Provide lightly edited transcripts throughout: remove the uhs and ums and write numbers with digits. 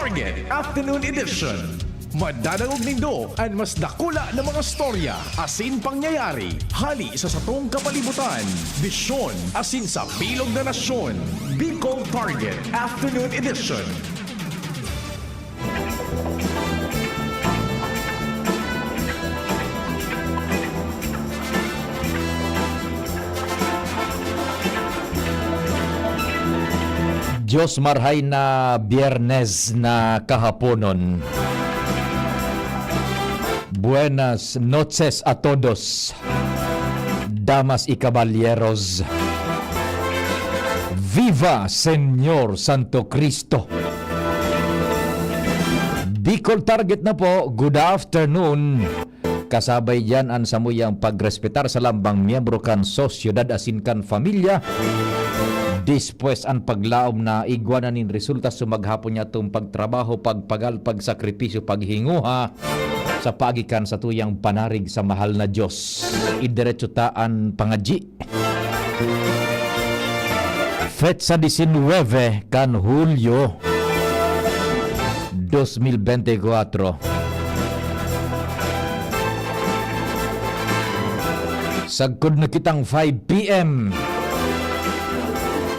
Target Afternoon Edition. Madadangog nindo ang mas dakula na mga storya asin pangyayari hali sa satong kapalibutan. Bisyon asin sa bilog na nasyon. Bicol Target Afternoon Edition. Diyos marhay na Biyernes na kahaponon. Buenas noches a todos, damas y caballeros. Viva Señor Santo Cristo. Bicol Target na po, good afternoon. Kasabay dyan ang samuyang pagrespetar sa lambang miyembro kan sosyedad asin kan familia. Dispues ang paglaom na igwananin resulta sa maghapon niya itong pagtrabaho, pagpagal, pagsakripisyo, paghinguha sa pagikan sa tuyang panarig sa mahal na Diyos. Idiretso taan pangadji. Fetsa 19 kan Hulyo 2024. Sagkod na kitang 5 p.m.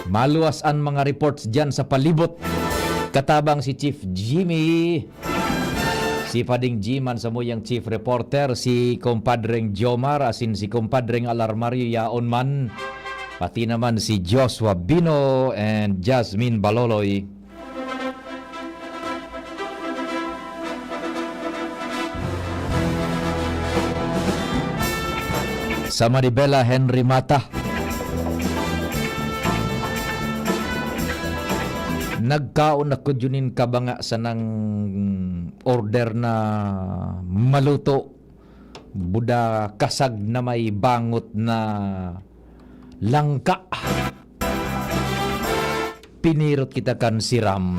Maluwas ang mga reports dyan sa palibot. Katabang si Chief Jimmy, si Pading Jiman sa muyang Chief Reporter, si Compadreng Jomar, asin si Compadreng Alarmario Yaon man, pati naman si Joshua Bino and Jasmine Baloloy. Sa Manibela Henry Mata. Nagkaon na kudyunin ka ba nga sa nang order na maluto buda kasag na may bangot na langka. Pinirot kita kan siram.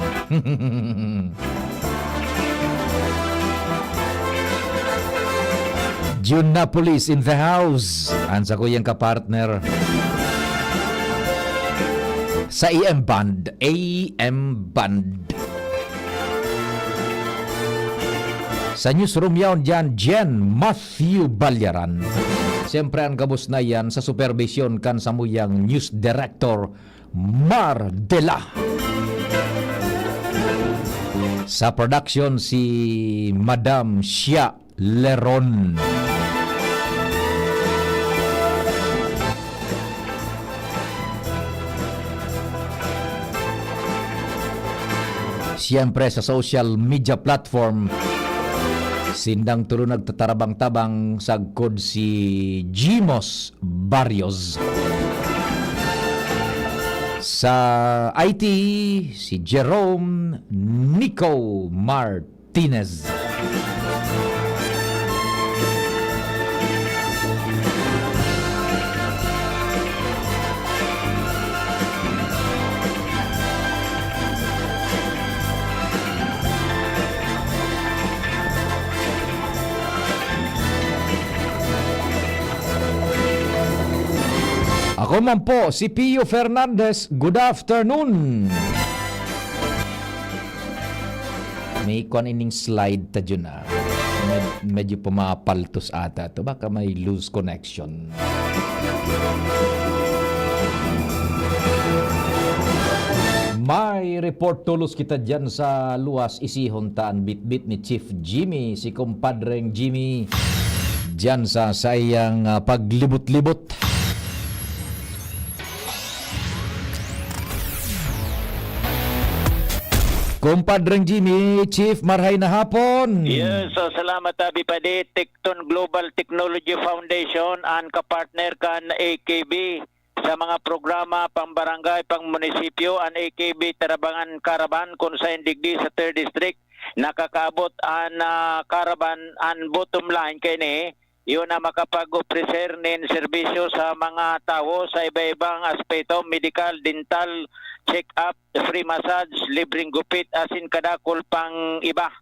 June Napolis in the house. Ansa ko yung kapartner sa AM Band. Sa newsroom yaon dyan, Jen Matthew Balyaran. Siyempre ang kabus na yan sa supervision kan samuyang news director Mar Dela. Sa production si Madam Shia Leron. Siyempre sa social media platform, sindang tulo nagtatarabang-tabang sagkod si Jimos Barrios. Sa IT, si Jerome Nico Martinez. Ako man po, si Pio Fernandez. Good afternoon. May kung ining slide ta dyan na. Medyo pumapaltos ata. Ito baka may loose connection. May report tulos kita dyan sa luwas isihon taan bit-bit ni Chief Jimmy, si Compadreng Jimmy, dyan sa sayang paglibot-libot. Compadreng Jimmy, Chief, marhay na hapon. Yes, so salamat Abi Padi, Tecton Global Technology Foundation ang kapartner kan AKB sa mga programa pang barangay, pang munisipyo, ang AKB Tarabangan Caravan kung sa indigdi sa 3rd District nakakaabot ang caravan ang bottom line kay ni yun na makapag-ofrecer nin serbisyo sa mga tao sa iba-ibang aspeto, medical, dental, check-up, free massage, libreng gupit, asin kadakol pang iba.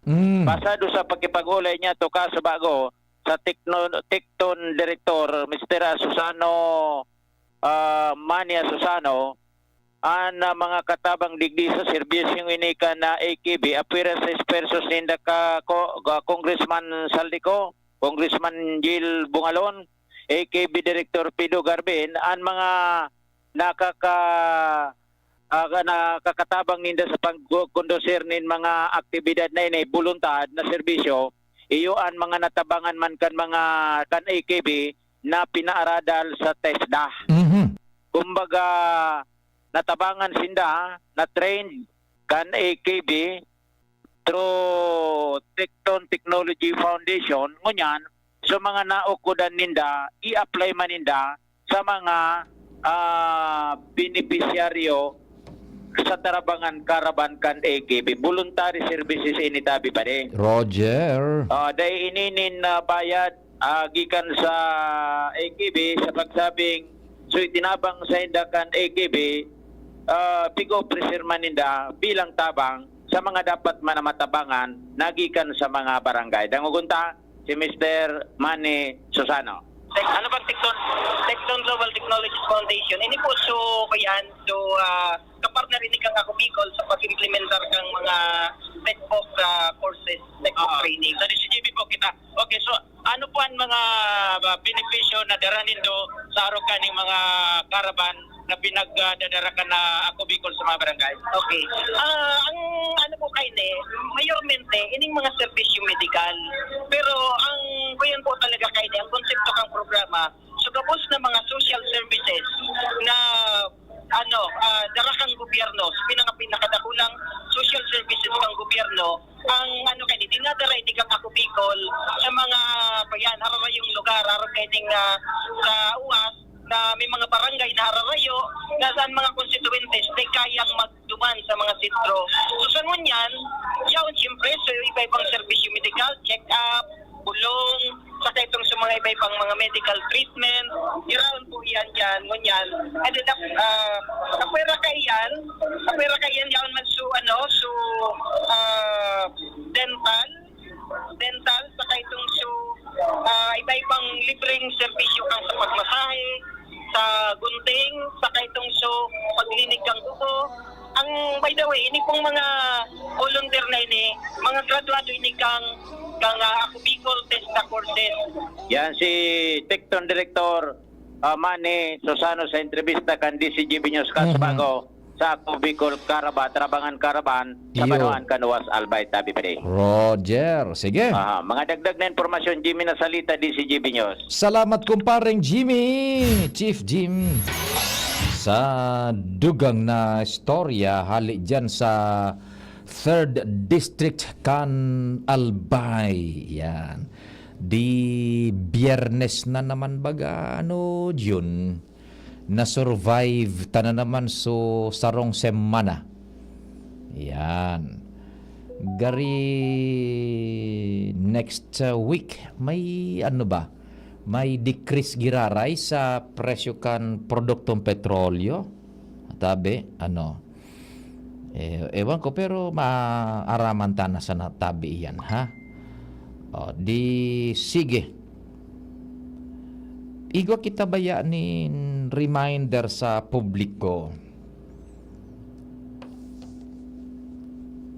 Pasado sa pagkipag-ulay niya to kaso bago sa Tecton Director, Mr. Susano Mania Susano, mga katabang digdi sa serbisyong inika na AKB appearance persons ninda Congressman Saldico, Congressman Jill Bungalon, AKB Director Pido Garbin, ang mga nakakatabang ninda sa pagkondusir nin mga aktibidad na ini voluntad na serbisyo, iyo ang mga natabangan man kan mga kan AKB na pinaaradal sa TESDA. Kumbaga natabangan sinda na trained kan AKB through Tecton Technology Foundation, ngunyan so mga naukudan ninda i-apply man ninda sa mga beneficiaryo sa tarabangan karaban kan AKB voluntary services ini tabi pa rin. Roger. Dahil ininin na bayad gikan sa AKB sa pagsabing so itinabang sa hindakan AKB pigo preserman ninda bilang tabang sa mga dapat manamatabangan nagikan sa mga barangay. Dangugunta si Mr. Manny Susano. Ano bang Tecton Global Technologies Foundation? Ini po so kayan kapartner ini kang ako Bicol sa pag-implementar kang mga TechPOC courses, TechPOC training. Sa DCGB po kita. Okay, so ano po ang mga benepisyo na daranin do sa araw kaning mga karaban na pinagdadarakan na ako Bicol sa mga barangay? Okay. Ang ano po kayo mayormente, ining mga servisyo medical. Pero ang kuyan po talaga kayo ang konsepto kang programa, so kapos na mga social services na darakang gobyerno, pinakadakulang social services ng gobyerno, ang kayo dinadara hindi kang ako Bicol sa mga bayan, hararayong lugar, hararayong sa UAS, na may mga barangay na hararayo na saan mga konstituentes na kayang magduman sa mga sitro. So sa ngunyan, yaon siyempre sa iba-ibang serbisyo medical, check-up, bulong, saka itong sa mga iba-ibang mga medical treatment, iraon po yan dyan, ngunyan. And then, kapwera kayan yaon man dental, saka itong iba-ibang libreng serbisyo kang sa pagmasahe, sa gunting, saka itong paglinig kang dugo. Ang by the way, ini pong mga volunteer na ini, mga graduado ini kang ako Bicol TESDA courses. Yan si Tecton Director Manny Susano sa entrevista kan DCGB News Kasbago sa ako Bicol Tarabangan Karaban sa Iyo. Banuan Kanuwas Albay tabi pa rin. Roger. Sige. Mga dagdag na informasyon Jimmy na salita DCGB News. Salamat kumparing Jimmy, Chief Jim. Sa dugang na istorya hali dyan sa 3rd District kan Albay. Yan. Di Biyernes na naman baga yun na survive tanan naman so sarong semana. Yan. Gari next week may may decrease giraray sa presyo kan produktong petrolyo. Tabi ewan ko pero maaraman ta na sa tabi yan ha. Di sige. Igwa kita baya ni reminder sa publiko.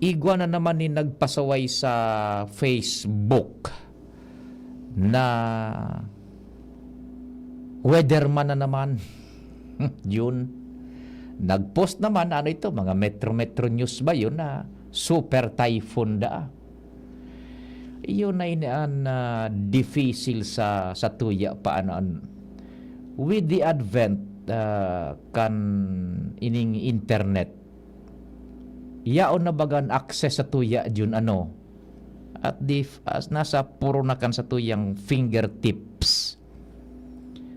Igwa na naman ni nagpasaway sa Facebook na weatherman na naman. Yun. Nagpost naman, mga Metro News ba yun na super typhoon da. Iyon na inaan difficile sa tuya pa with the advent kan ining internet yaon na bagan access sa tuya yun at as nasa puro na kan sa tuyang fingertips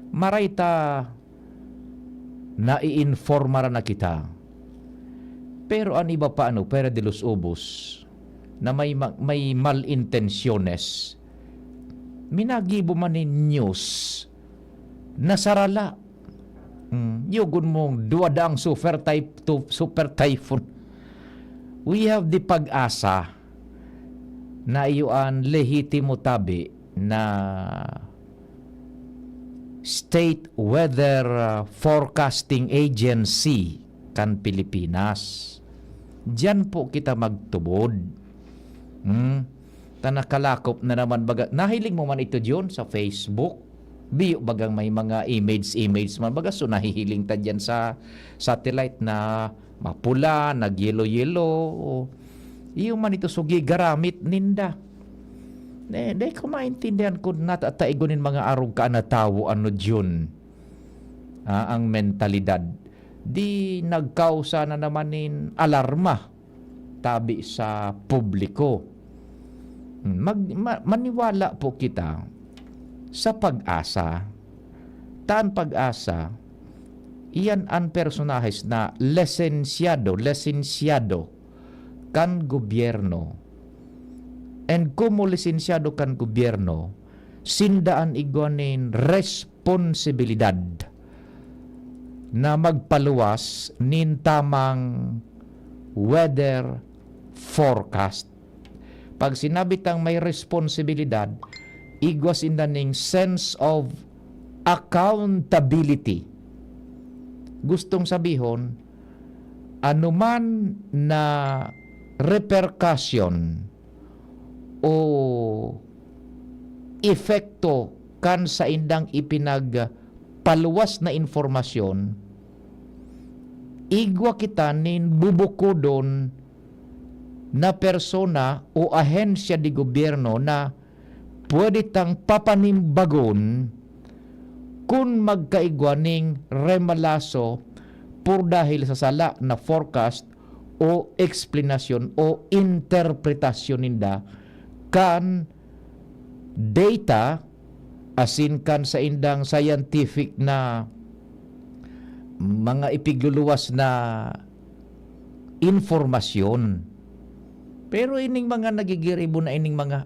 maray ta nai-informara na kita pero ang iba pa pera de los ubos na may malintensyones minagibo man ni news nasarala yugon mong duwadang super typhoon we have the pag-asa na iyuan lehitimo tabi na State Weather Forecasting Agency kan Pilipinas. Diyan po kita magtubod. Tanakalakop na naman baga. Nahiling mo man ito diyon sa Facebook. Biyo bagang may mga images man baga, so nahihiling ta dyan sa satellite na mapula, nag-yellow. Iyo man ito sugi garamit ninda. Dahil ko maintindihan ko natataigonin mga arog ka na tao ano dyan. Ang mentalidad. Di nagkausa na naman nin alarma tabi sa publiko. Maniwala po kita sa pag-asa. Taan pag-asa, iyan ang personahes na lisensyado kan gobyerno. And kumo lisensyado kan gobyerno, sindaan igwanin responsibilidad na magpaluwas nin tamang weather forecast. Pag sinabi tang may responsibilidad, igwas in the sense of accountability. Gustong sabihon, anuman na repercussion o epekto kan sa indang ipinagpaluwas na informasyon, igwa kita nin bubukudon na persona o ahensya di gobyerno na pwede tang papanimbagon kung magkaigwa ning remalaso por dahil sa sala na forecast o explanation o interpretasyon ninda kan data asin kan sa indang scientific na mga ipigluluwas na informasyon. Pero ining mga nagigiribo na ining mga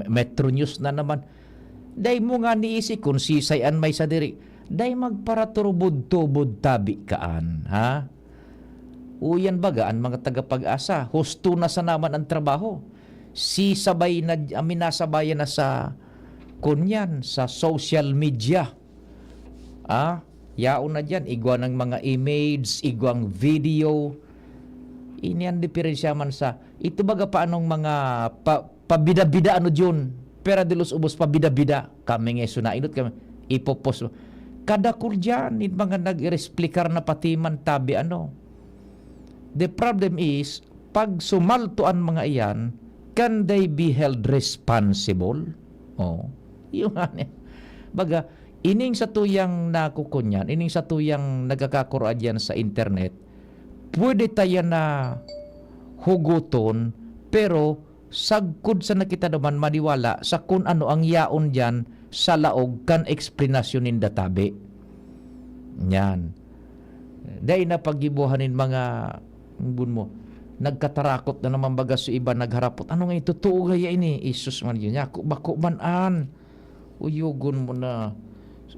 Metro News na naman. Day mo nga niisi kung sisayan may sa diri. Day magparaturubod-tubod tabi kaan, ha? Uyan baga ang mga tagapag-asa. Husto na sa naman ang trabaho. Sisabay na, minasabayan na sa kunyan, sa social media. Yaon na dyan. Igwa ng mga image, igwang video. Ini ang diferensya man sa ito baga paanong mga pabida-bida ano dyan, pera de los ubos pabida-bida kami nga sunainot kami ipopos kada kurdiyan in mga nag-resplikar na patiman tabi the problem is pag sumaltuan mga iyan, can they be held responsible? Yung baga ining sa tuyang nakukunyan, ining sa tuyang nagkakakura dyan sa internet, pwede tayo na huguton, pero sagkod sa nakita naman maniwala sa kung ano ang yaon dyan sa laog kan eksplanasyon ninda tabi. Yan. Dahil na pagibuhanin mga mo, nagkatarakot na naman baga sa iba nagharapot. Ano nga ito? Totoo gaya ini? Isus man yun. Bako manan. Uyugon mo na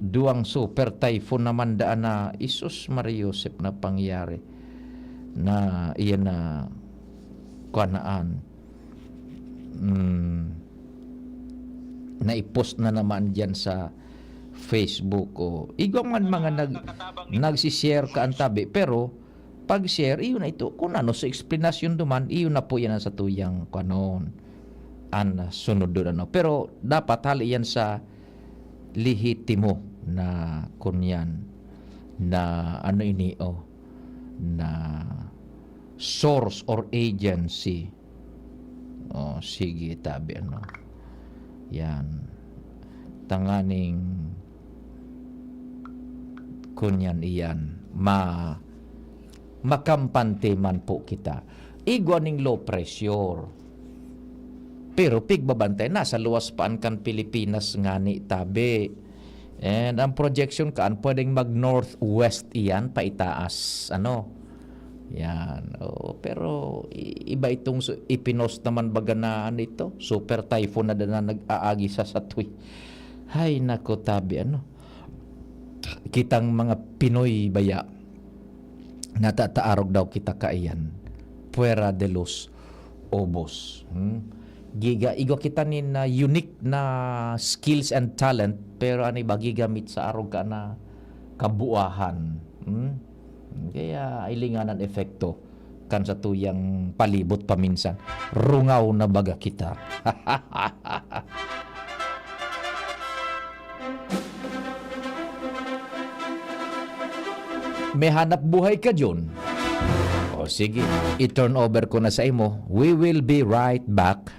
duwang super typhoon naman daan na Isus Maria Josep na pangyari na iyan na kanaan na i-post na naman dyan sa Facebook o igwang man mga nagsishare ka ang tabi, pero pag share iyon na ito kung ano sa explanation duman iyon na po yan sa tuyang kanon ang sunod doon pero dapat hali yan sa lehitimo na kunyan na na source or agency. Sige tabi yan tanganing kunyan iyan makampante man po kita igwaning low pressure pero pigbabantay nasa luwas paan kan Pilipinas ngani tabi and ang projection kaan pwedeng mag northwest iyan paitaas yan. Pero iba itong ipinost naman baga na ito. Super typhoon na nag-aagi sa satwi. Hay nako tabi kitang mga Pinoy baya natataarog daw kita kaiyan. Puera de los obos. Giga igo kita nin unique na skills and talent pero gigamit sa arog ka na kabuahan. Kaya ilinganan epekto kan sa tuyang palibot paminsan. Rungaw na baga kita. May hanap buhay ka dyan? O sige, i-turn over ko na sa imo. We will be right back.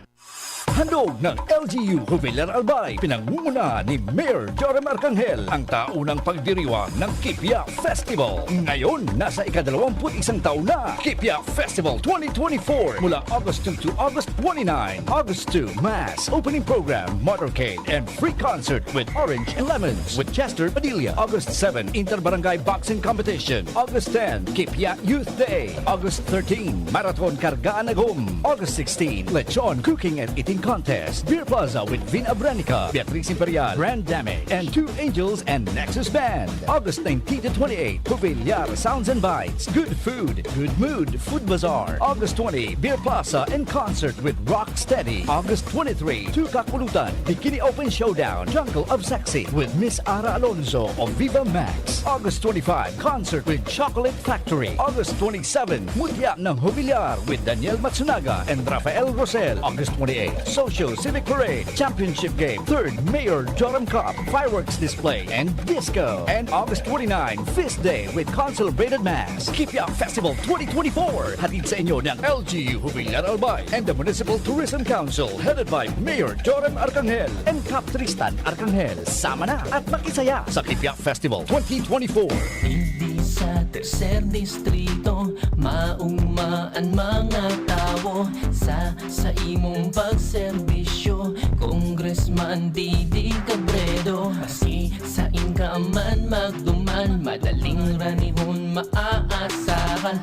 Handog ng LGU Jubilar Albay, pinangunguna ni Mayor Joram Arcangel ang taunang pagdiriwang ng Kipia Festival. Ngayon, nasa ika-21 taon na, Kipia Festival 2024 mula August 2 to August 29. August 2, Mass, opening program, motorcade, and free concert with Orange and Lemons with Chester Padilla. August 7, Inter-Barangay Boxing Competition. August 10, Kipia Youth Day. August 13, Marathon Kargaan Agum. August 16, Lechon Cooking and Eating Contest. Beer Plaza with Vin Abranica, Beatriz Imperial, Brand Damage, and Two Angels and Nexus Band. August 19 to 28, Jubilar Sounds and Bites. Good food, good mood, Food Bazaar. August 20, Beer Plaza and concert with Rock Steady. August 23, Two Kakulutan, Bikini Open Showdown, Jungle of Sexy with Miss Ara Alonso of Viva Max. August 25, concert with Chocolate Factory. August 27, Mutya ng Jubilar with Daniel Matsunaga and Rafael Rosel. August 28, Social Civic Parade, Championship Game, 3rd Mayor Joram Cup, Fireworks Display, and Disco. And August 29, Fist Day with Consolidated Mass. Kipia Festival 2024. Hatid sa inyo ng LGU Jubilar Albay and the Municipal Tourism Council headed by Mayor Joram Arcangel and Cap Tristan Arcangel. Sama na at makisaya sa Kipia Festival 2024. Hindi sa tercer distrito maugmaan mga tao sa imong pagserbisyo. Congressman Didi Cabredo, asi sa inka man magduman, madaling ranihon maaasahan.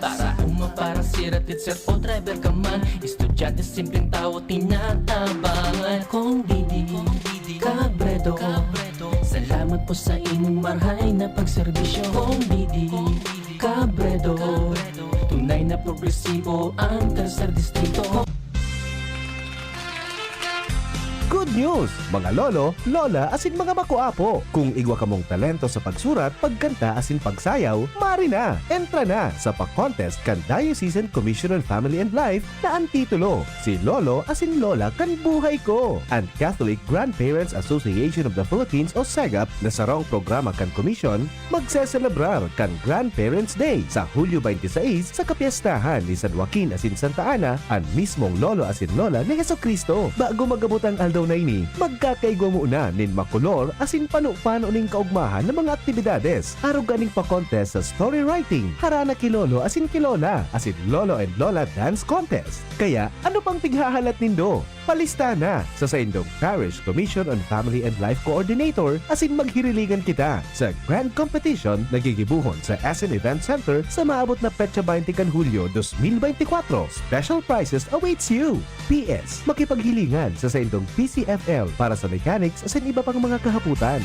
Para sirat sir o driver ka man, estudyante simpleng tao tinatabangan. Kung Didi Cabredo, salamat po sa imong marhay na pagserbisyo. Kung Didi Cabredo, tunay na progresibo ang tercer distrito. Good news! Mga lolo, lola, asin mga makuapo. Kung igwa ka mong talento sa pagsurat, pagkanta, asin pagsayaw, mari na! Entra na sa pa-contest kan Diocesan Commission on Family and Life na ang titulo, Si Lolo asin Lola kan Buhay Ko. Ang Catholic Grandparents Association of the Philippines o SEGAP na sarong programa kan komisyon, magseselebrar kan Grandparents Day sa Hulyo 26 sa kapiestahan ni San Joaquin asin Santa Ana, ang mismong lolo asin lola ni Jesucristo. Bago magabot ang aldaw na ini, magkakaigwa muna nin makulor asin pano-pano ning kaugmahan ng mga aktibidades. Araw ganing pa-contest sa story writing, harana kilolo asin kilola, asin lolo and lola dance contest. Kaya ano pang tighahalat nindo? Palista na sa Indong Parish Commission on Family and Life Coordinator asin maghirilingan kita sa Grand Competition na gigibuhon sa SN Event Center sa maabot na petsa 20 kan Hulyo 2024. Special prizes awaits you. PS, makipaghilingan sa Indong PCFL para sa mechanics asin iba pang mga kahaputan.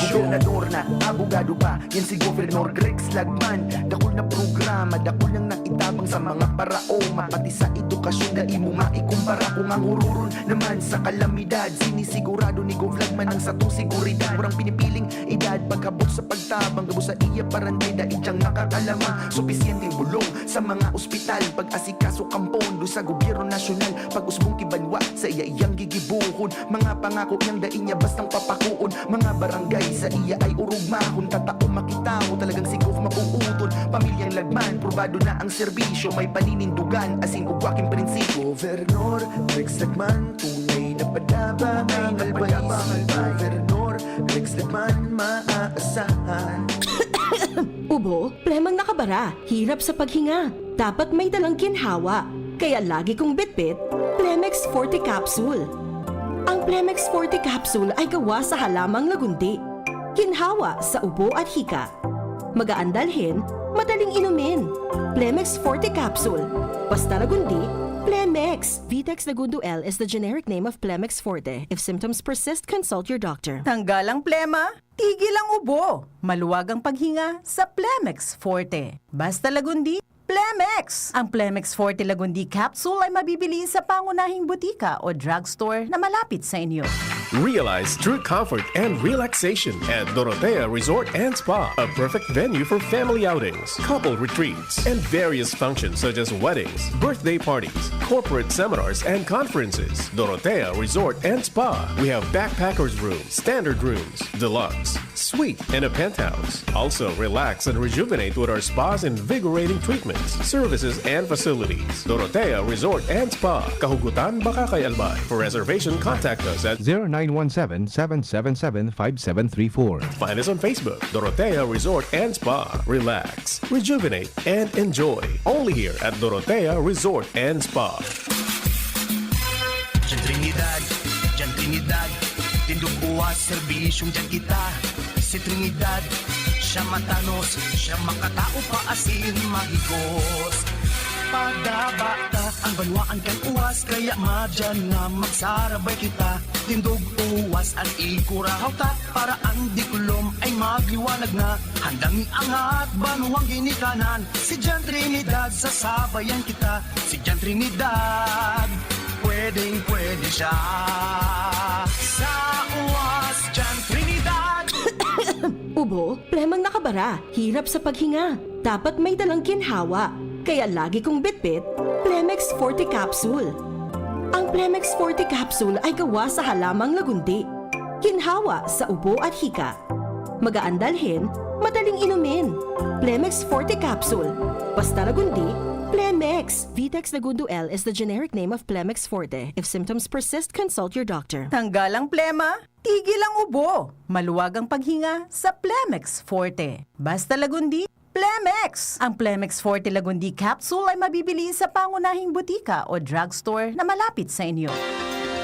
Gobernador na, abogado pa, yan si Gobernador Grex Lagman. Dakol na programa, dakol nang nakitabang sa mga paraoma. Pati sa edukasyon, dai mo maikumpara. Kung ang hururon naman sa kalamidad, sinisigurado ni Gov Lagman ang satong seguridad. Murang pinipiling edad, paghabot sa pagtabang, gabo sa iya parantay, dai diyang nakakalamang. Supisyenteng bulong sa mga ospital, pag-asikaso kampondo sa gobyerno nasyonal. Pag-usbong kibanwa sa iya iyang gigibuhon, mga pangako niyang dai niya bastang papakuon. Mga barangay sa iya ay urugmahon, tatao makitaw, talagang si Gov mapuutol. Pamilyang Lagman, probado na ang serbisyo, may paninindugan, asin ugwaking prinsipyo. Gobernador Rex Lagman, tunay na padaba ang albay. Si Gobernador Rex Lagman, maaasahan. Ubo, premang nakabara, hirap sa paghinga. Dapat may dalang ginhawa, kaya lagi kong bitbit, Plemex Forte Capsule. Ang Plemex Forte Capsule ay gawa sa halamang lagundi. Ginhawa sa ubo at hika. Magaan dalhin, madaling inumin. Plemex Forte Capsule. Basta lagundi, Plemex. Vitex Lagundo L is the generic name of Plemex Forte. If symptoms persist, consult your doctor. Tanggal ang plema, tigil ang ubo. Maluwag ang paghinga sa Plemex Forte. Basta lagundi, Plemex! Ang Plemex Forte Lagundi Capsule ay mabibili sa pangunahing butika o drugstore na malapit sa inyo. Realize true comfort and relaxation at Dorotea Resort and Spa, a perfect venue for family outings, couple retreats, and various functions such as weddings, birthday parties, corporate seminars, and conferences. Dorotea Resort and Spa. We have backpackers rooms, standard rooms, deluxe, suite, and a penthouse. Also, relax and rejuvenate with our spa's invigorating treatments, services, and facilities. Dorotea Resort and Spa, Kahugutan, Bakakay, Albay. For reservation, contact us at 0917-777-5734. Find us on Facebook, Dorotea Resort and Spa. Relax, rejuvenate, and enjoy. Only here at Dorotea Resort and Spa. Diyan Trinidad, tindog buwas, serbisyong dyan kita. Si Trinidad, siya matanos, siya makatao pa asin mahigos. Pagdabata, ang banwaan kan uwas, kaya madyan nga magsarabay kita. Tindog uwas, ang ikurahaw ta, para ang dikulom ay magliwanag na. Handang iangat, banuang ginikanan, si Diyan Trinidad, sasabayan kita. Si Diyan Trinidad, pwedeng-pwede siya. Sa uwas, Diyan Trinidad. Ubo, plemang nakabara, hirap sa paghinga. Dapat may dalang ginhawa. Kaya lagi kong bitbit, Plemex Forte Capsule. Ang Plemex Forte Capsule ay gawa sa halamang lagundi. Ginhawa sa ubo at hika. Magaan dalhin, madaling inumin. Plemex Forte Capsule. Basta lagundi, Plemex. Vitex Lagundo L is the generic name of Plemex Forte. If symptoms persist, consult your doctor. Tanggal ang plema, tigil ang ubo. Maluwag ang paghinga sa Plemex Forte. Basta lagundi, Plemex! Ang Plemex Forte Lagundi Capsule ay mabibili sa pangunahing butika o drugstore na malapit sa inyo.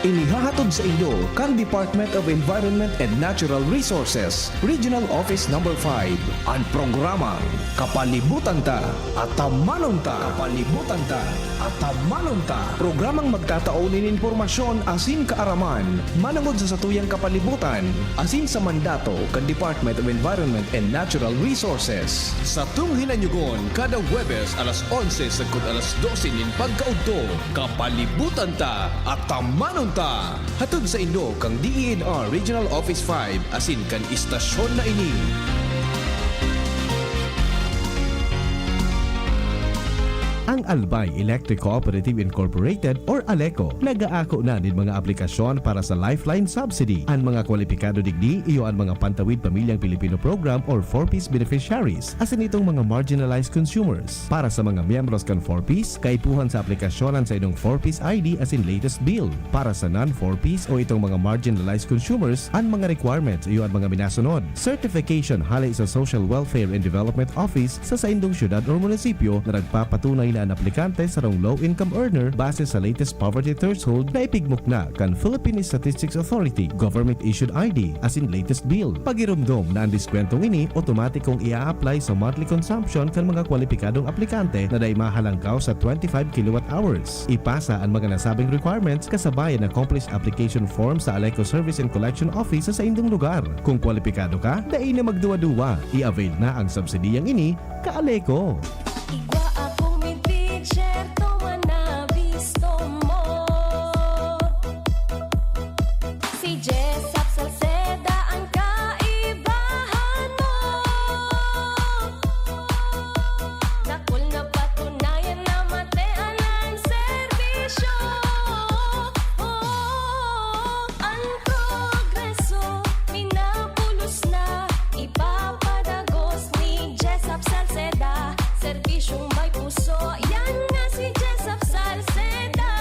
Inihahatod sa inyo kang Department of Environment and Natural Resources, Regional Office No. 5. Ang programang Kapalibutan Ta at Tamanon Ta. Kapalibutan Ta at Tamanon Ta. Programang magtataunin informasyon asin kaaraman, manangod sa satuyang kapalibutan, asin sa mandato kang Department of Environment and Natural Resources. Sa tunghinanyugon, kada Huwebes alas 11 sagkod alas 12 nin pagkaudto, Kapalibutan Ta at Tamanon Ta. Hatod sa inyo kang DENR Regional Office 5 asin kan istasyon na ini. Ang Albay Electric Cooperative Incorporated or ALECO nagaako na din mga aplikasyon para sa Lifeline Subsidy. Ang mga kwalipikado digdi iyo ang mga Pantawid Pamilyang Pilipino Program or 4Ps beneficiaries asin itong mga marginalized consumers. Para sa mga miyembros kan 4Ps, kaipuhan sa aplikasyonan sa inong 4Ps ID asin latest bill. Para sa non-4Ps o itong mga marginalized consumers, ang mga requirements iyo ang mga minasunod. Certification halay sa Social Welfare and Development Office sa indong syudad o munisipyo na nagpapatunay na ang aplikante sa rong low-income earner base sa latest poverty threshold na ipigmok na kan Philippine Statistics Authority government-issued ID asin latest bill. Pagirumdom na ang diskwentong ini otomatikong ia-apply sa monthly consumption kan mga kwalipikadong aplikante na day mahalangkaw sa 25 kilowatt hours. Ipasa ang mga nasabing requirements kasabayan ng accomplished application form sa ALECO Service and Collection Office sa indong lugar. Kung kwalipikado ka, dai na magduwa-duwa. I-avail na ang subsidiyang ini ka ALECO. Igwa akong may teacher, tuwa na bisto mo. Si Jessup Salceda ang kaibahan mo. Dakol na patunayan na matean ang serbisyo. Ang progreso, minapulos na, ipapadagos ni Jessup Salceda. Serbisyong may puso, yan nga si Jessup Salceda.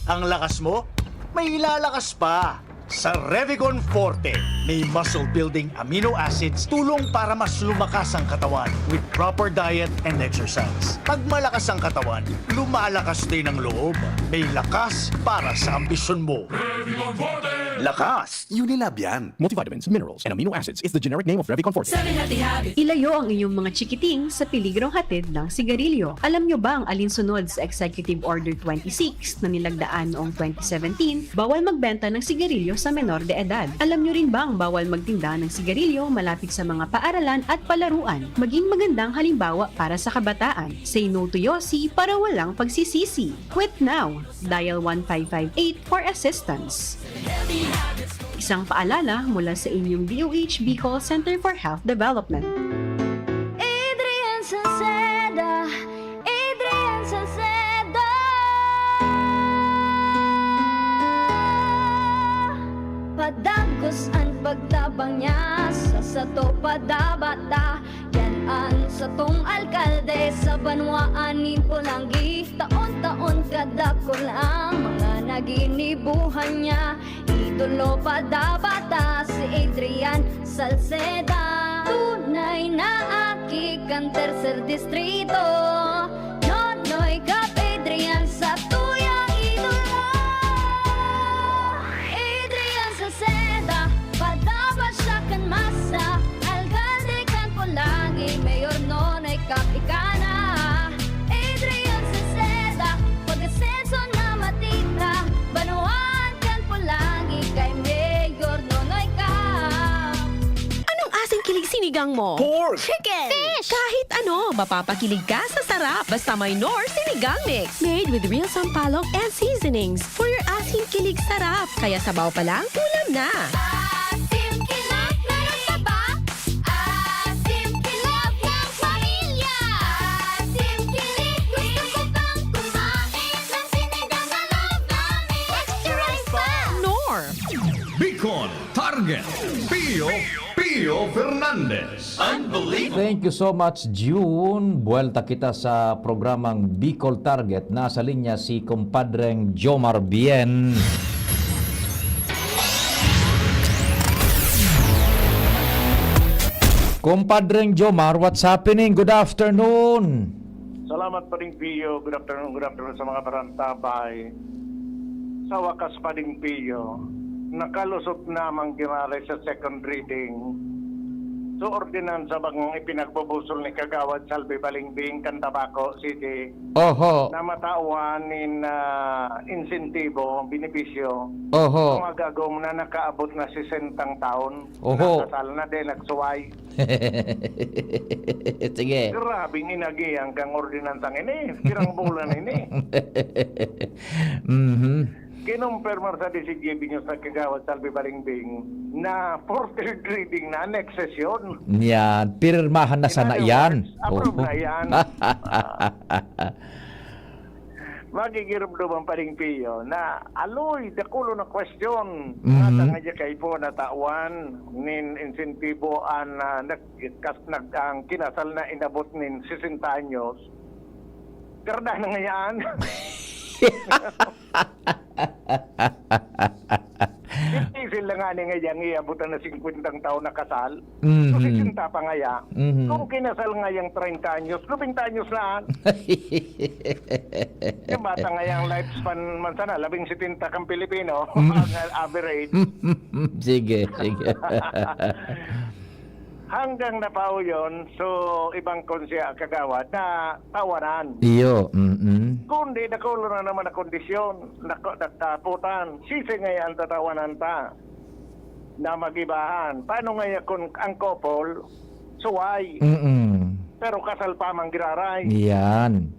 Ang lakas mo, may ilalakas pa. Sa Revicon Forte, may muscle building amino acids tulong para mas lumakas ang katawan with proper diet and exercise. Pag malakas ang katawan, lumalakas din ang loob. May lakas para sa ambisyon mo. Revicon Forte! Lakas! Unilab yan. Multivitamins, minerals, and amino acids is the generic name of Revicon Forte. Ilayo ang inyong mga chikiting sa piligrong hatid ng sigarilyo. Alam nyo ba ang alinsunod sa Executive Order 26 na nilagdaan noong 2017, bawal magbenta ng sigarilyo sa menor de edad? Alam nyo rin ba ang bawal magtinda ng sigarilyo malapit sa mga paaralan at palaruan? Maging magandang halimbawa para sa kabataan. Say no to Yossi para walang pagsisisi. Quit now. Dial 1558 for assistance. Isang paalala mula sa inyong DOH Bicol Center for Health Development. Adrian Salceda, Adrian Salceda. Padagos ang pagtabang niya sa sato padabata. Yan ang satong alkalde sa banwaanin po lang gift. Taon-taon kada ko lang mga naginibuhan niya. Idolo padabata si Adrian Salceda. Tunay na aki kan tercer distrito. Nonoy kap Adrian sa tuyang idolo. Adrian Salceda, padabat siya kan masa. Alcalde kan Pulangi, Mayor Nonoy kap ikana. Adrian Salceda, pag-asenso na matita. Banuan kan Pulangi kay Mayor Nonoy kap. Anong asing kilig sinigang mo? Pork! Chicken! Fish! Kahit ano, mapapakilig ka sa sarap basta may Nor Sinigang Mix. Made with real sampalok and seasonings for your asing kilig sarap. Kaya sabaw pa lang, ulam na. Asim kilap na nasaba. Asim kilap ng pamilya. Asim kilip, gusto ko pang kumain ng sinigang na loob namin. Extra rice pa! Nor! Bicol Target Pio Fernandez. Thank you so much, June. Buwelta kita sa programang Bicol Target. Nasa linya si kumpadreng Jomar Bien. Kumpadreng Jomar, what's happening? Good afternoon. Salamat pa rin, Pio. Good afternoon sa mga barantabay. Sa wakas pa rin, Pio, nakalusot namang gimaray sa second reading. So, ordinansa bang ipinagbubusol ni Kagawad Salvi Balingbing, Cantabaco City, Oho. na matawan in insentibo, benepisyo, Oho. mga gagawin na nakaabot na 60 taon, Oho. nakasal na din, nagsuway. Sige. Grabing inagiyang kang ordinansang ini, pirang bulan ini. Mhm. Kinumpirmar sa DCGB nyo sa Kagawad Salvi Balingbing na for third reading na next session. Yan, pirmahan na sana yan. Approve Oho. na yan. Magigirubdo ang paring Pio na aloy, dakulo na question. Nata nga dya kay po natawan nin insentibo ang ang kinasal na inabot nin 60 anyos. Karda na nga yan. Isil na nga nga dyan iabutan na 50 taon na kasal. So 60 pa nga ya. Kung kinasal nga yung 30 anyos, 20 anyos na. Yung bata nga yung lifespan man sana, 70 kang Pilipino, ang average. Sige, sige. Hanggang napaw yun, so ibang konsya Kagawad na tawanan. Iyo. Kundi nakulo na naman na kondisyon, nakaputan. Sisi nga yan tatawanan ta na magibahan. Paano nga kung ang couple, suway, pero kasal pa mang giraray. Yan.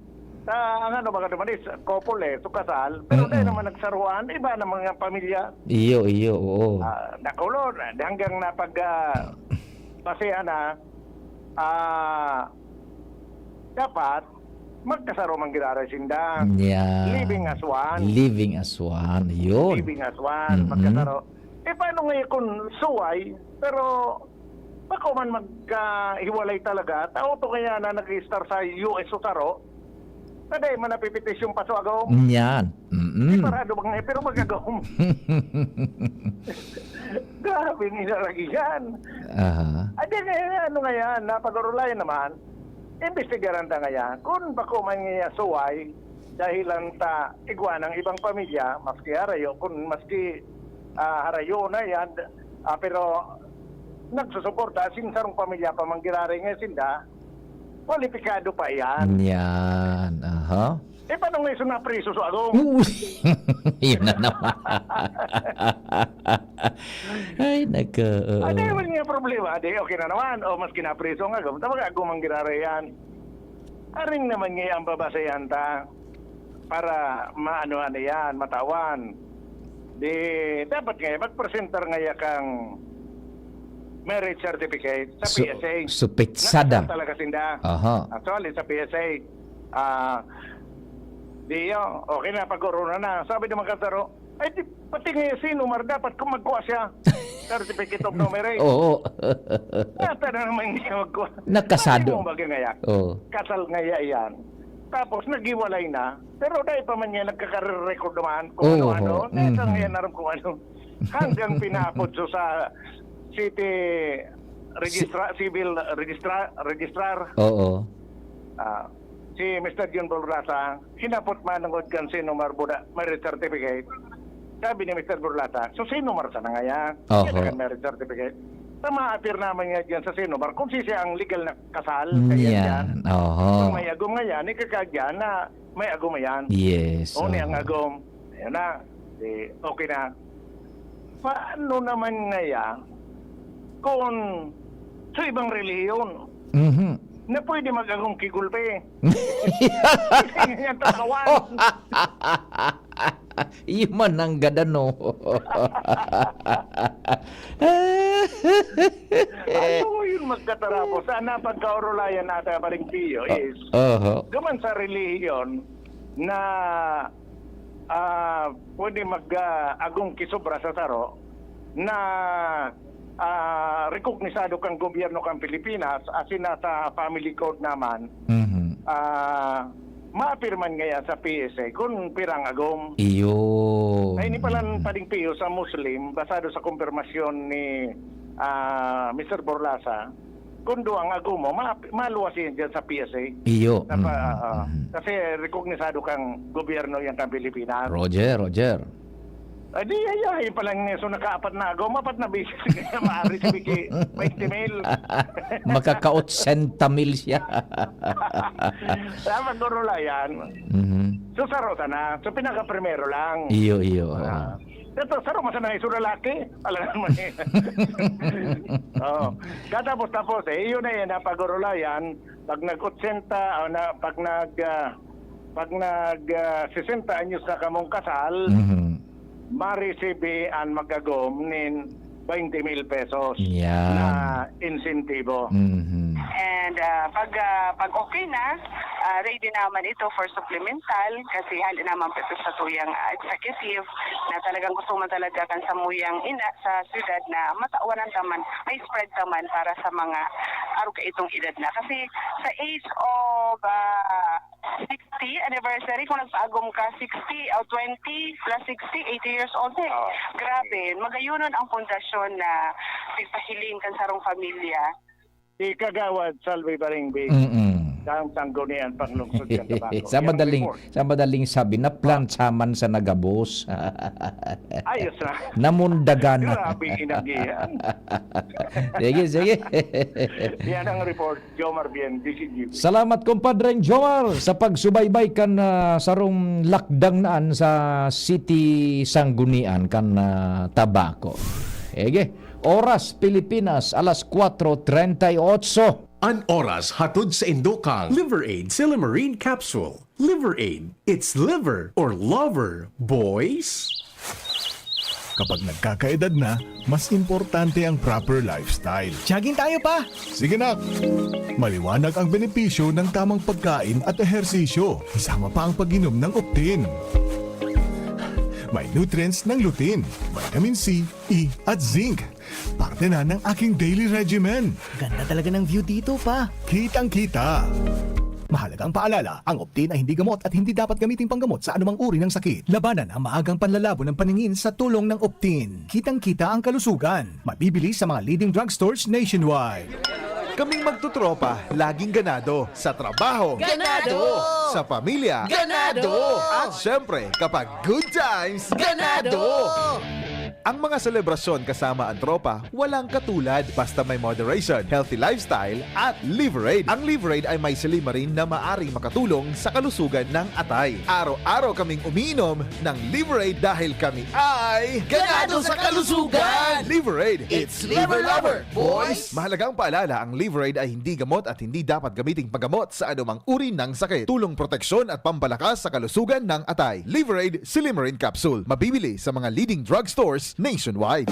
Ang ano ba naman is, couple so kasal, pero dahil naman nagsaruan, iba na mga pamilya. Iyo, oo. Nakulo, hanggang napag... Pasaya na, dapat magkasaro mang giraray sinda. Yeah. Living as one. Living as one. Yun. Living as one. Magkasaro. Paano ngayon kung suway, pero bako man maghiwalay talaga, tao to kaya na nag-star sa US o saro, taday man napipitis yung paso agaw. Yan. Parado bang pero magagaw mo. Grabe nilalagi yan. Adi ano nga yan, napag-urulay naman, imbestigaran ta nga yan. Kung bako man nga suway, dahilan ta igwa ng ibang pamilya, maski arayo, kung maski harayo na yan. Pero nagsusuporta sin sarong pamilya pa manggirari nga sinda, kwalipikado pa yan. Yan. Aha. Paano nga iso na preso so agong? Yun na naman. Ay, naka... Ano yung nga problema? Okay na naman. O mas kinapreso nga agong. Tapos agong manggirari yan. Aring naman nga ang babasayan ta para maanoan yan, matawan. Di, dapat nga, mag-presenter nga kang marriage certificate sa PSA. Supitsada. Nakita talaga sinda. Aha. Actually, sa PSA, okay na, pag-corona na. Sabi naman kasaro, ay, pati nga si Numar dapat kung magkuha siya. Certificate of marriage. Oo. Nata na naman nga magkuha. Nakasado. Ano baga ngaya? Oo. Kasal ngaya yan. Tapos nagiwalay na. Pero dahil pa man niya nagkakarecord naman kung ano-ano. Dahil sa ngayon naram kung ano. Hanggang pinapod so sa city civil registrar. Oo. Si Mr. John Burlata, hinapot man ng kan sino marbuda marriage certificate. Sabi ni Mr. Burlata, so sino marsa na nga yan? Yan marriage certificate. Ma-appear naman nga dyan sa Sinomar kung siya ang legal na kasal. Yan. Kung may agom nga yan, ikakagyan na may agom yan. Yes. O ni ang agom. Ayan na. Okay na. Paano naman nga yan kung sa ibang reliyon na pwede mag-agong kigulpe? Yan tatawan. Iman ang gadano. Ano yun magkatarapos? Sana pagkaurulayan natin pa rin piyo is gaman sa reliyon na pwede mag-agong kisobra sa taro na rekognisado kang gobyerno kang Pilipinas asin na sa family code naman maapirman ngayon sa PSA kung pirang agom. Iyo. Ay, ini palang pading piyo sa Muslim basado sa kumpirmasyon ni Mr. Borlasa kung doang agom mo, maluwas yan dyan sa PSA. Iyo. Kasi rekognisado kang gobyerno yan kang Pilipinas. Roger. Di ayahin palang so nakaapat na agom, apat na bisis kaya maaari sa biki 20 mil. Makaka-80 mil siya. Sa magurula yan. So saro sana. So pinaka-primero lang. Iyo. Ito, saro masana iso lalaki. Alam naman eh. Katapos yun na yan, pag-urula yan, pag nag-80, pag nag-60 anyos na kamong kasal, ma-receive ang magagom nin 20 mil pesos na insentibo. And pag okay na, ready naman ito for supplemental kasi hali naman ito sa tuyang executive na talagang gusto man talaga kan sa muyang ina sa syudad na matauwanan taman, may spread taman para sa mga aruga itong edad na. Kasi sa age of 60 anniversary, kung nagpaagom ka 60 o 20 plus 60, 80 years old grabe, magayunon ang pundasyon na pagpahiling kan sarong pamilya. Si Kagawad Salve Baringbe. Ang sanggunian panglungsod yan sa madaling sabi na plantsaman sa nagabos. Ayos na. Namundagan. Grabe inagihan. Sige. Yan ang report, Jomar Bien, DCGP. Salamat kumpadreng Jomar sa pagsubaybay kan sarong lakdang naan sa City Sanggunian kan Tabaco. Oras Pilipinas, alas 4:38. An oras hatod sa Indokang. Liver Aid Silimarine Capsule. Liver Aid. It's liver or lover, boys. Kapag nagkakaedad na, mas importante ang proper lifestyle. Jogging tayo pa! Sige nak! Maliwanag ang benepisyo ng tamang pagkain at ehersisyo. Isama pa ang pag-inom ng Optin. May nutrients ng lutein, vitamin C, E at zinc. Parte na ng aking daily regimen. Ganda talaga ng view dito pa. Kitang-kita. Mahalagang paalala, ang Optin ay hindi gamot at hindi dapat gamitin panggamot sa anumang uri ng sakit. Labanan ang maagang panlalabo ng paningin sa tulong ng Optin. Kitang-kita ang kalusugan. Mabibili sa mga leading drugstores nationwide. Kaming magtutropa, laging ganado. Sa trabaho, Ganado! Sa pamilya, Ganado! At syempre, kapag good times, Ganado! Ang mga selebrasyon kasama ang tropa, walang katulad. Basta may moderation, healthy lifestyle, at Liverade. Ang Liverade ay may silimarin na maaring makatulong sa kalusugan ng atay. Araw-araw kaming umiinom ng Liverade dahil kami ay ganado sa kalusugan! Liverade, it's liver lover, boys! Mahalagang paalala, ang Liverade ay hindi gamot at hindi dapat gamiting paggamot sa anumang uri ng sakit. Tulong proteksyon at pampalakas sa kalusugan ng atay. Liverade Silimarin Capsule. Mabibili sa mga leading drugstores nationwide.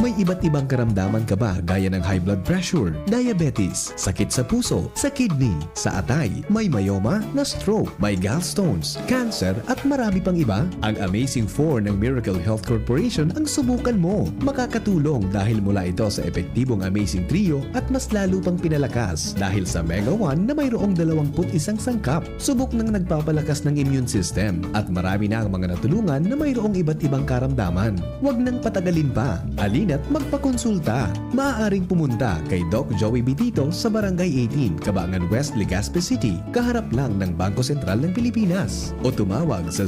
May iba't ibang karamdaman ka ba gaya ng high blood pressure, diabetes, sakit sa puso, sa kidney, sa atay, may myoma, na stroke, may gallstones, cancer at marami pang iba? Ang Amazing 4 ng Miracle Health Corporation ang subukan mo. Makakatulong dahil mula ito sa epektibong Amazing Trio at mas lalo pang pinalakas dahil sa Mega 1 na mayroong 21 sangkap. Subok ng nagpapalakas ng immune system at marami na ang mga natulungan na mayroong iba't ibang karamdaman. Huwag nang patagalin pa. Alina't magpakonsulta. Maaaring pumunta kay Doc Joey Bitito sa Barangay 18, Cabangan West, Legazpi City, kaharap lang ng Bangko Sentral ng Pilipinas. O tumawag sa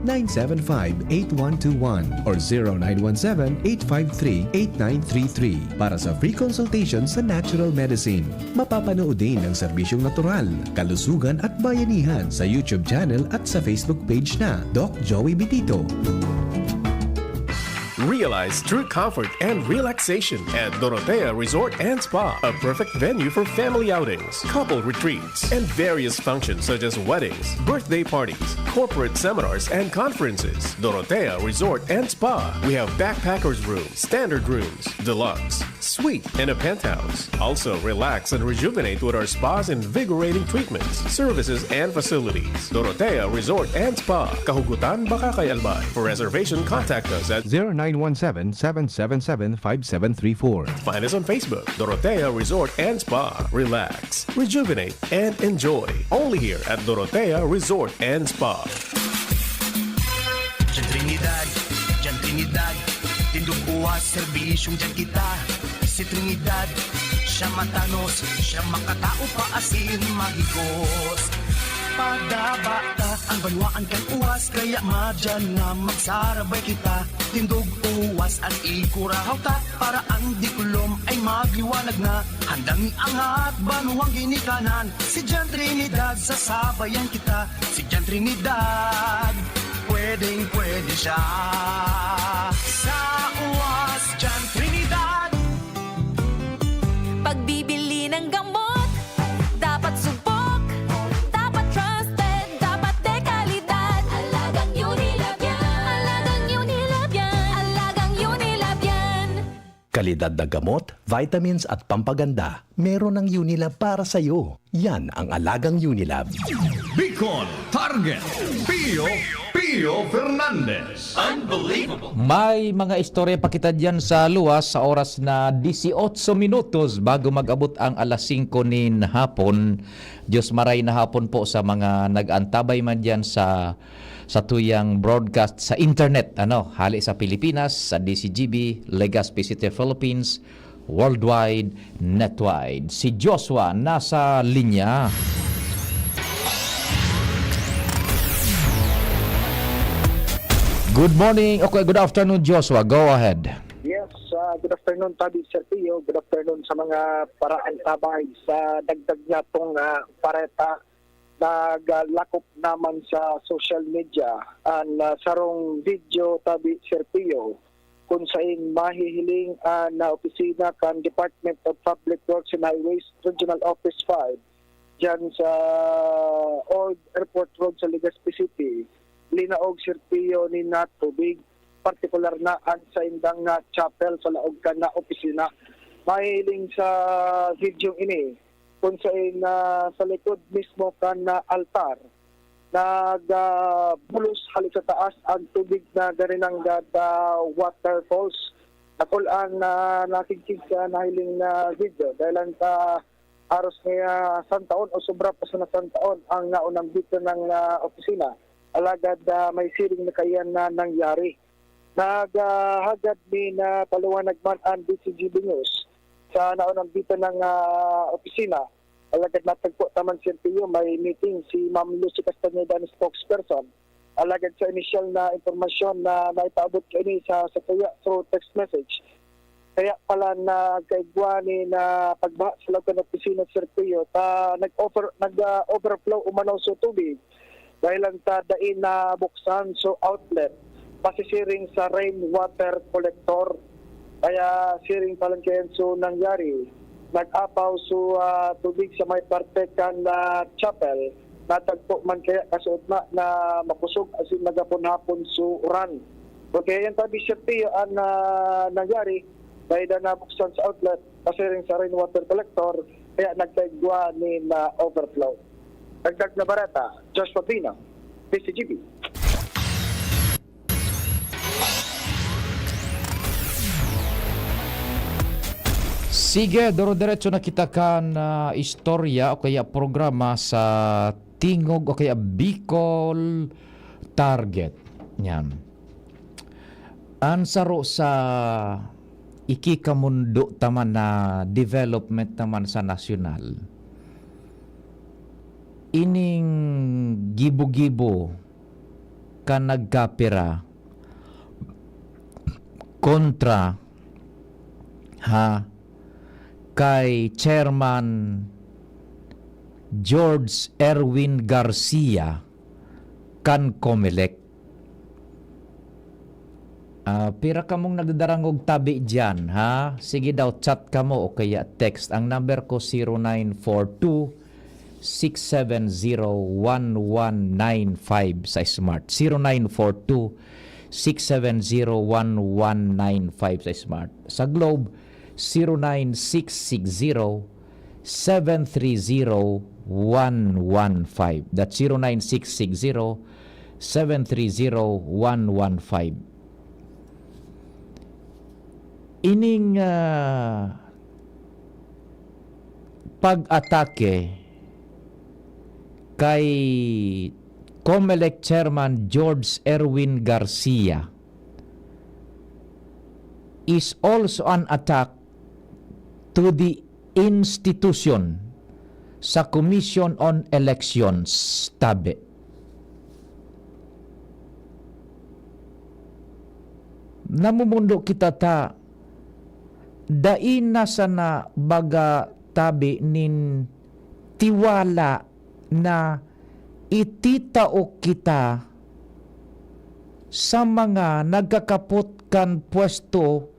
0998-975-8121 or 0917-853-8933 para sa free consultation sa natural medicine. Mapapanood din ang serbisyong natural, kalusugan at bayanihan sa YouTube channel at sa Facebook page na Doc Joey Bitito. Realize true comfort and relaxation at Dorotea Resort and Spa, a perfect venue for family outings, couple retreats, and various functions such as weddings, birthday parties, corporate seminars, and conferences. Dorotea Resort and Spa. We have backpackers rooms, standard rooms, deluxe, suite, and a penthouse. Also, relax and rejuvenate with our spa's invigorating treatments, services, and facilities. Dorotea Resort and Spa, Kahugutan, Bakakay, Albay. For reservation, contact us at 0917-777-5734. Find us on Facebook, Dorotea Resort and Spa. Relax, rejuvenate, and enjoy. Only here at Dorotea Resort and Spa. Diyan Trinidad, tindog buwas, serbisyong dyan kita. Si Trinidad, siya matanos, siya makatao pa asin mahigos. Padabata, ang banwaan kang uwas, kaya madyan nga magsarabay kita. Tindog uwas at ikurahaw ta, para ang dikulom ay magliwanag na. Handang iangat, banuang ginikanan, si Diyan Trinidad, sasabayan kita. Si Diyan Trinidad, pwedeng pwede siya. Sa uwas, Diyan Trinidad. Pagbibili ng gamot, dapat subok, dapat trusted, dapat dekalidad. Alagang Unilab yan, alagang Unilab yan, alagang Unilab yan. Kalidad na gamot, vitamins at pampaganda, meron ng Unilab para sa'yo. Yan ang alagang Unilab. Bicol Target Pio Fernandez. Unbelievable. May mga istorya pa kita dyan sa luwas sa oras na 18 minutos bago mag-abot ang alas 5 nin hapon. Diyos maray na hapon po sa mga nag-antabay man dyan sa tuyang broadcast sa internet. Hali sa Pilipinas, sa DCGB, Legazpi City, Philippines, worldwide, netwide. Si Joshua nasa linya. Good morning. Okay, good afternoon, Joshua. Go ahead. Yes, good afternoon, Tabi Sir Pio. Good afternoon sa mga paraan tabay sa dagdag niya itong pareta naglakop naman sa social media ang sarong video, Tabi Sir Pio, kung saan mahihiling na opisina kan Department of Public Works and Highways Regional Office 5 dyan sa Old Airport Road sa Legazpi City. Linaog Sir Pio ni na tubig, partikular na ang sa indang chapel sa laog ka na opisina. Mahiling sa video ini kung saan sa likod mismo kan na altar nagbulos halik sa taas ang tubig na garinang waterfalls. Nakul ang nakikig sa nahiling na video dahil ang aros niya santaon o sobra pa sa nasantaon ang naunang dito ng opisina. Alagad may siring na kayan na nangyari. Naghagad ni na paliwanag man ang DCGB News sa naunang dito ng opisina. Alagad natagpo taman Sir Pio, may meeting si Ma'am Lucy Castaneda, spokesperson alagad sa initial na informasyon na naipaabot kaini sa tuya through text message. Kaya pala na kaigwani na pagbaha sa lagan ng opisina sa Serpillo ta nag-overflow umanaw sa tubig dahil lang ta dain na buksan so outlet pasisiring sa rainwater collector. Kaya siring palang kayan so nangyari. Nag-apaw so tubig sa may parte kan chapel. Natagpo man kaya kasuot na makusog asin nagapon-hapon so uran. Okay, yan tabi Serpillo ang nangyari dahil na nabuksan sa outlet pasiring sa rainwater collector kaya nagkaigwa ni na overflow. Dagdag na barata, Joshua Pina, PCGB. Sige, duro-diretso na kita kan istorya o kaya programa sa Tingog o kaya Bicol Target. Yan. Ansaro sa ikikamundo taman na development naman sa nasyonal. Ining gibo-gibo ka nagkapira kontra kay Chairman George Erwin Garcia kan Comelec. Pira ka mong nagdarangog tabi dyan, ha? Sige daw, chat ka mo o kaya text. Ang number ko 0942-670-1195 sa Smart. 0942-670-1195 sa Smart. Sa Globe, 0966-730-115. That's 0966-730-115. Ining pag-atake kay Comelec Chairman George Erwin Garcia is also an attack to the institution sa Commission on Elections, tabi. Namumundo kita ta dain na sana baga tabi nin tiwala na ititao kita sa mga nagkakapot kan pwesto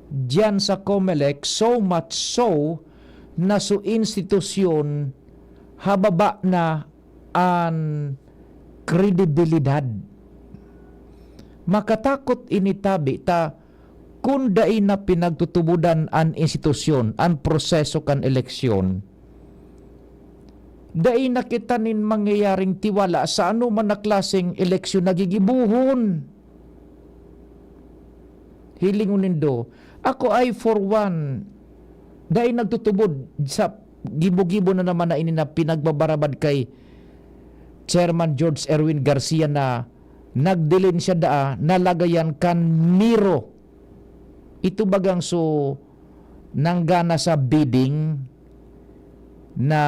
diyan sa Comelec, so much so na su institusyon hababa na ang kredibilidad. Makatakot initabi ta kung dain na pinagtutubudan an institusyon, an proseso kan eleksyon, dain na kita nin mangyayaring tiwala sa ano man na klaseng eleksyon nagigibuhon. Hilingunin do, ako ay for one, dain nagtutubod sa gibo-gibo na naman na ini na pinagbabarabad kay Chairman George Erwin Garcia na nagdilin siya nalagayan kan Miro. Ito bagang so nanggana sa bidding na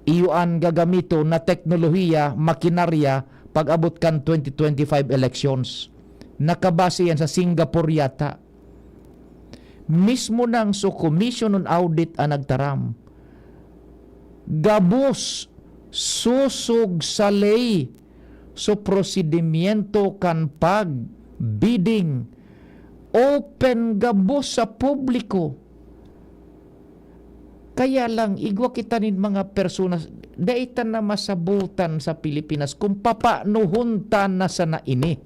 iyuan gagamito na teknolohiya, makinarya pag-abot kan 2025 elections. Nakabase yan sa Singapore yata. Mismo nang so Commission on Audit ang nagtaram. Gabos susug sa lay so prosedimiento kan pag-bidding. Open gabos sa publiko. Kaya lang, igwa kita nin mga personas, daitan na masabutan sa Pilipinas kung papanuhuntan na sa naini.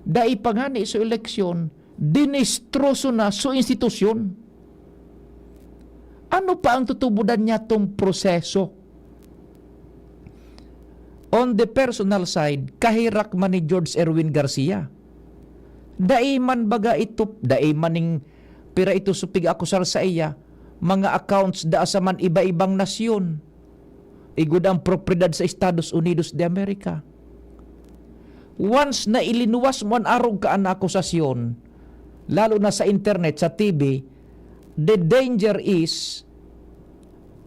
Dai pangani sa eleksyon, dinistroso na sa institusyon. Ano pa ang tutubudan niya tong proseso? On the personal side, kahirak man ni George Erwin Garcia. Dai man baga ito, dai maning pira ito supig akusar sa iya, mga accounts da sa man iba-ibang nasyon. Igud ang propriedad sa Estados Unidos de America. Once na ilinuwas mo ang arog ka ang akusasyon, lalo na sa internet, sa TV, the danger is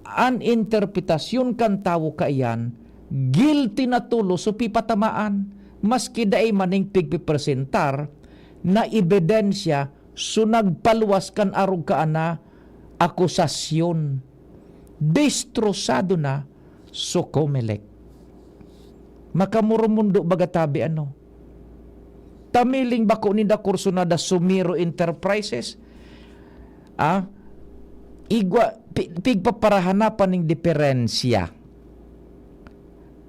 an interpretasyon kan tao ka iyan guilty na tulo so pipatamaan maski daay maning pigpipresentar na ebidensya so nagpaluwas kan arog ka na akusasyon destrosado na so Comelec. Makamurumundo bagatabi ano tamiling bako ni da kurso na da Sumiro Enterprises igwa pigpaparahanapan ning diferensya.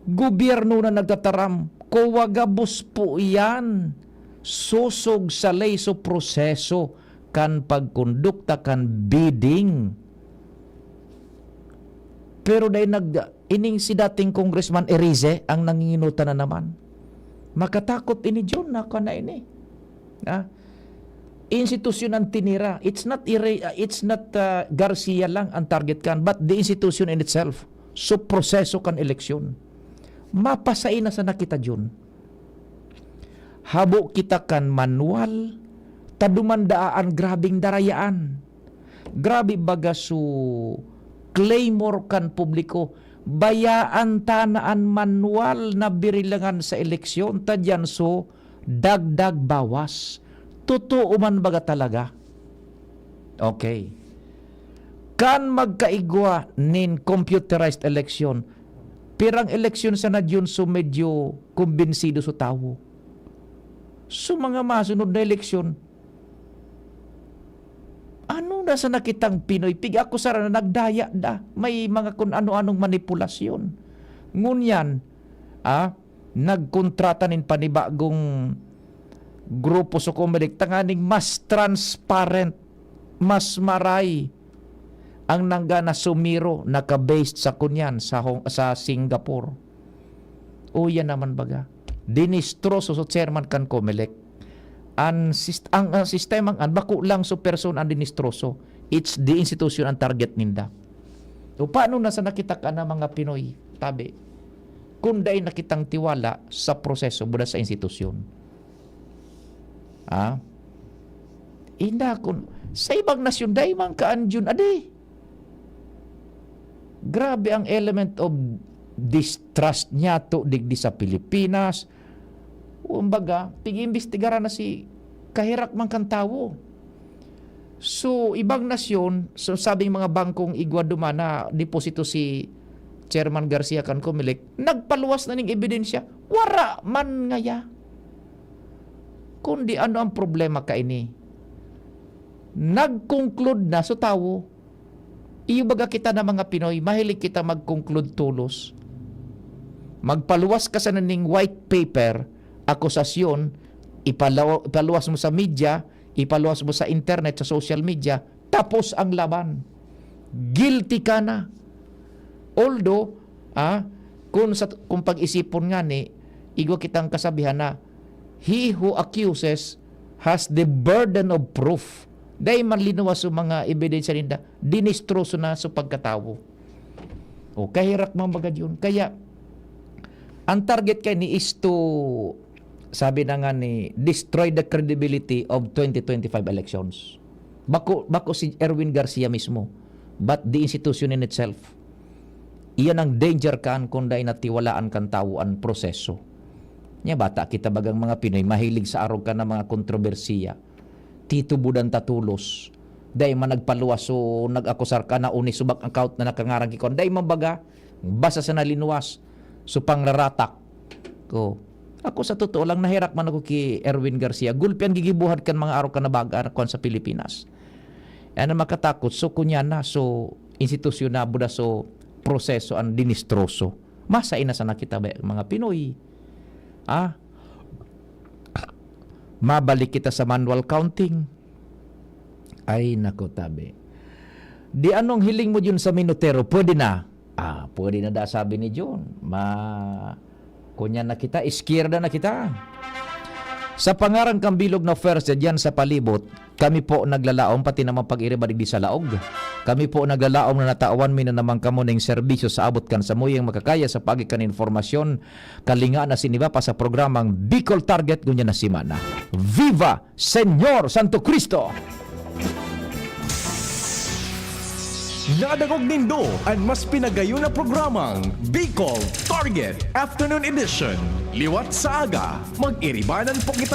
Gobyerno na nagtataram, kuwagabos po yan. Susog sa lay so proseso kan pagkondukta kan bidding. Pero dahil ining si dating Congressman Erize ang nanginginutan na naman. Makatakot ini John na kana ini. Institusyon ang tinira. It's not Garcia lang ang target kan, but the institution in itself. So proseso kan eleksyon. Mapasay na sa nakita John. Habo kita kan manual, tadumandaan grabing darayaan. Grabe baga su claymore kan publiko, bayaan tanaan manual na birilangan sa eleksyon, tadyan so dagdag bawas. Totoo man baga talaga. Okay. Kan magkaigwa nin computerized election, pirang eleksyon sa nadyon so medyo kumbinsido so tao. So mga masunod na eleksyon, ano na sa nakitang Pinoy? Pig ako sara na nagdaya da. May mga kung ano-anong manipulasyon. Ngunyan, nagkontrata nin panibagong grupo sa Comelec, tanganing mas transparent, mas maray ang nanggana Sumiro naka-based sa kunyan sa Singapore. O yan naman baga. Dinistroso so chairman kan Comelec. Ang sistemang bako lang so person ang dinistroso. It's the institution ang target ninda. O paano na sa nakita ka na mga Pinoy? Tabi. Kung dahil nakitang tiwala sa proseso mula sa institusyon. Ina kun sa ibang nasyon dahil man kaanjun ade. Grabe ang element of distrust niya to digdi sa Pilipinas. Umbaga, pig-imbestigara na si kahirak man kan tawo. So, ibang nasyon, so sabing mga bangkong igwa duma na deposito si Chairman Garcia kan Comelec, nagpaluwas na ning ebidensya. Wara man ngaya. Kundi ano ang problema ka ini? Nag-conclude na so tawo. Iyo baga kita na mga Pinoy, mahilig kita mag-conclude tulos. Magpaluwas ka sa naning white paper, akusasyon, ipaluwas mo sa media, ipaluwas mo sa internet, sa social media, tapos ang laban. Guilty ka na. Although, kung pag-isipon nga ni, igwa kitang kasabihan na, he who accuses has the burden of proof. Dahil manlinuwas sa mga ebidensya ninda, dinistroso na sa pagkatawo. O kahirak mga bagad yun. Kaya, ang target kay ni is to, sabi na nga ni, destroy the credibility of 2025 elections. Bako si Erwin Garcia mismo, but the institution in itself. Iyan ang danger kan kung dahil natiwalaan kan tao ang proseso. Nya bata kita bagang mga Pinoy, mahilig sa arog ka ng mga kontrobersiya. Titubudan tatulos. Dahil man nagpaluwas o nag-akusar ka na unis subak account na nakangarang kikon. Dahil mabaga, basa sa nalinuwas. So panglaratak ko. Ako sa totoo lang nahirak man ako kay Erwin Garcia. Gulpi ang gigibuhat kan mga araw ka na baga kon sa Pilipinas. Yan ang makatakot. So kunya na. So institusyon na buda so proseso ang dinistroso. Masain na sa nakita ba mga Pinoy. Mabalik kita sa manual counting. Ay nako tabi. Di anong hiling mo yun sa minutero? Pwede na. Pwede na da sabi ni John. Kunya na kita, iskierda na kita. Sa pangarang kambilog na first dyan sa palibot, kami po naglalaom pati naman pag-iribadig di sa laog. Kami po naglalaom na nataawan mi na naman kamo ng serbisyo sa abot kan sa muyang makakaya sa pagikan informasyon kalinga na siniba pa sa programang Bicol Target gunya na simana. Viva Señor Santo Cristo! Nadagog nindo ang mas pinagayon na programang Bicol Target Afternoon Edition. Liwat sa aga, mag-iribanan po kita